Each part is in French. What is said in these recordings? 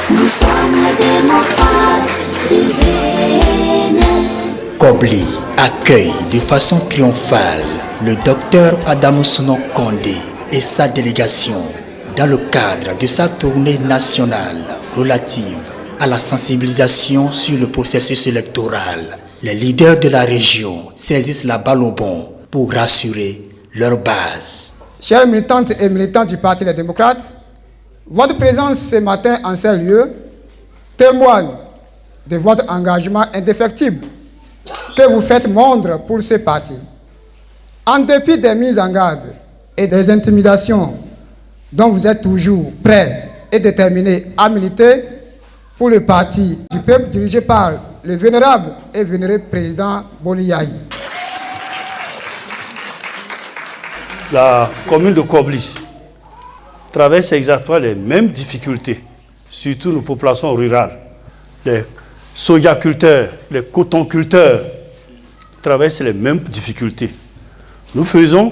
Nous sommes les démocrates du Bénin. Kobli accueille de façon triomphale le docteur Adamou Souno Kondé et sa délégation dans le cadre de sa tournée nationale relative à la sensibilisation sur le processus électoral. Les leaders de la région saisissent la balle au bon pour rassurer leur base. Chers militantes et militants du Parti des démocrates, votre présence ce matin en ces lieux témoigne de votre engagement indéfectible que vous faites montre pour ce parti. En dépit des mises en garde et des intimidations dont vous êtes toujours prêts et déterminés à militer pour le parti du peuple dirigé par le vénérable et vénéré président Boni Yayi. La commune de Kobli traverse exactement les mêmes difficultés, surtout nos populations rurales. Les sojaculteurs, les cotonculteurs traversent les mêmes difficultés. Nous faisons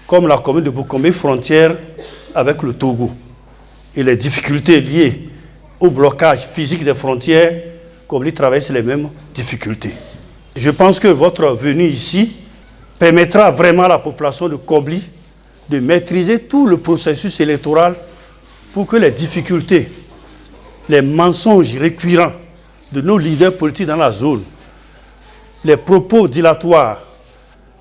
comme la commune de Bokomé, frontière avec le Togo. Et les difficultés liées au blocage physique des frontières, Kobli traverse les mêmes difficultés. Je pense que votre venue ici permettra vraiment à la population de Kobli de maîtriser tout le processus électoral pour que les difficultés, les mensonges récurrents de nos leaders politiques dans la zone, les propos dilatoires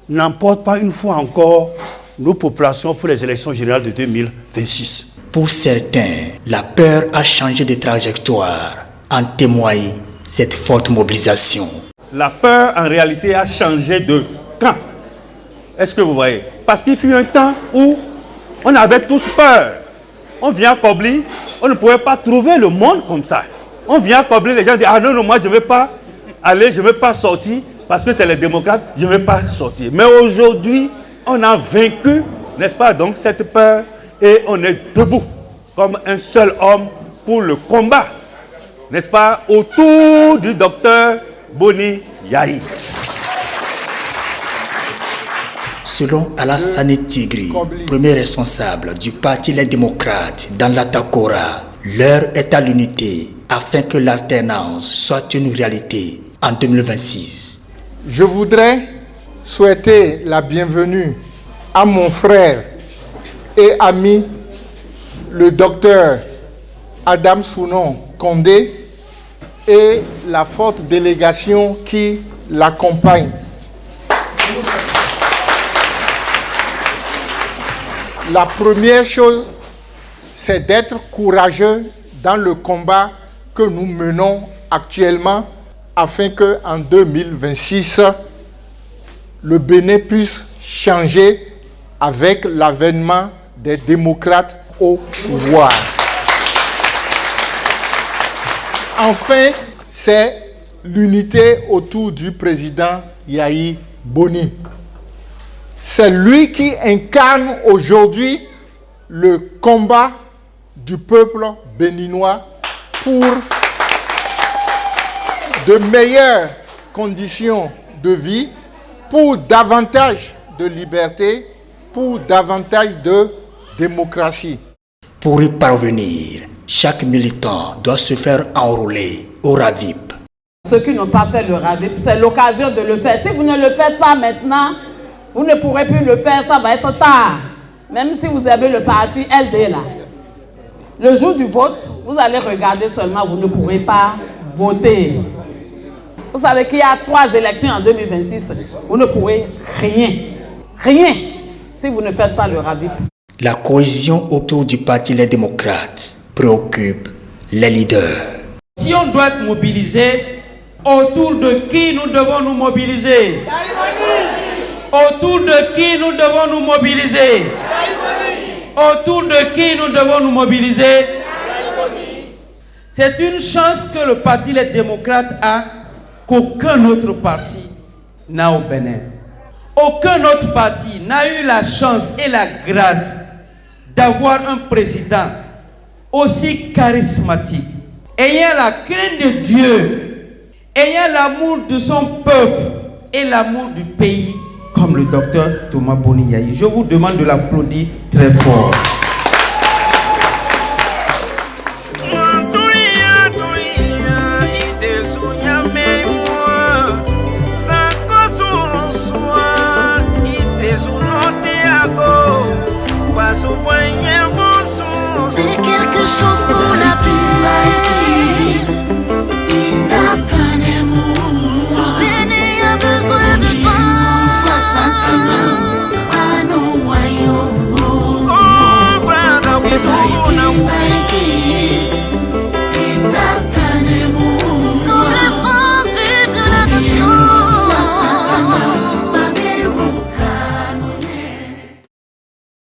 n'emportent pas une fois encore nos populations pour les élections générales de 2026. Pour certains, la peur a changé de trajectoire, en témoigne cette forte mobilisation. La peur en réalité a changé de camp. Est-ce que vous voyez? Parce qu'il fut un temps où on avait tous peur. On vient à Kobli, on ne pouvait pas trouver le monde comme ça. On vient à Kobli, les gens disent « Ah non, moi je ne vais pas aller, je ne vais pas sortir parce que c'est les démocrates, je ne vais pas sortir. » Mais aujourd'hui, on a vaincu, n'est-ce pas, donc cette peur et on est debout comme un seul homme pour le combat, n'est-ce pas, autour du docteur Boni Yayi. Selon Alassane Tigri, premier responsable du Parti Les Démocrates dans l'Atakora, l'heure est à l'unité afin que l'alternance soit une réalité en 2026. Je voudrais souhaiter la bienvenue à mon frère et ami, le docteur Adam Souno Kondé et la forte délégation qui l'accompagne. La première chose, c'est d'être courageux dans le combat que nous menons actuellement afin qu'en 2026, le Bénin puisse changer avec l'avènement des démocrates au pouvoir. Enfin, c'est l'unité autour du président Yayi Boni. C'est lui qui incarne aujourd'hui le combat du peuple béninois pour de meilleures conditions de vie, pour davantage de liberté, pour davantage de démocratie. Pour y parvenir, chaque militant doit se faire enrôler au RAVIP. Ceux qui n'ont pas fait le RAVIP, c'est l'occasion de le faire. Si vous ne le faites pas maintenant, vous ne pourrez plus le faire, ça va être tard. Même si vous avez le parti LD là. Le jour du vote, vous allez regarder seulement, vous ne pourrez pas voter. Vous savez qu'il y a 3 élections en 2026. Vous ne pourrez rien, si vous ne faites pas le RAVIP. La cohésion autour du Parti Les Démocrates préoccupe les leaders. Si on doit être mobilisé, autour de qui nous devons nous mobiliser? Autour de qui nous devons nous mobiliser? Autour de qui nous devons nous mobiliser? C'est une chance que le Parti Les Démocrates a qu'aucun autre parti n'a au Bénin. Aucun autre parti n'a eu la chance et la grâce d'avoir un président aussi charismatique, ayant la crainte de Dieu, ayant l'amour de son peuple et l'amour du pays comme le docteur Thomas Boni Yayi. Je vous demande de l'applaudir très fort.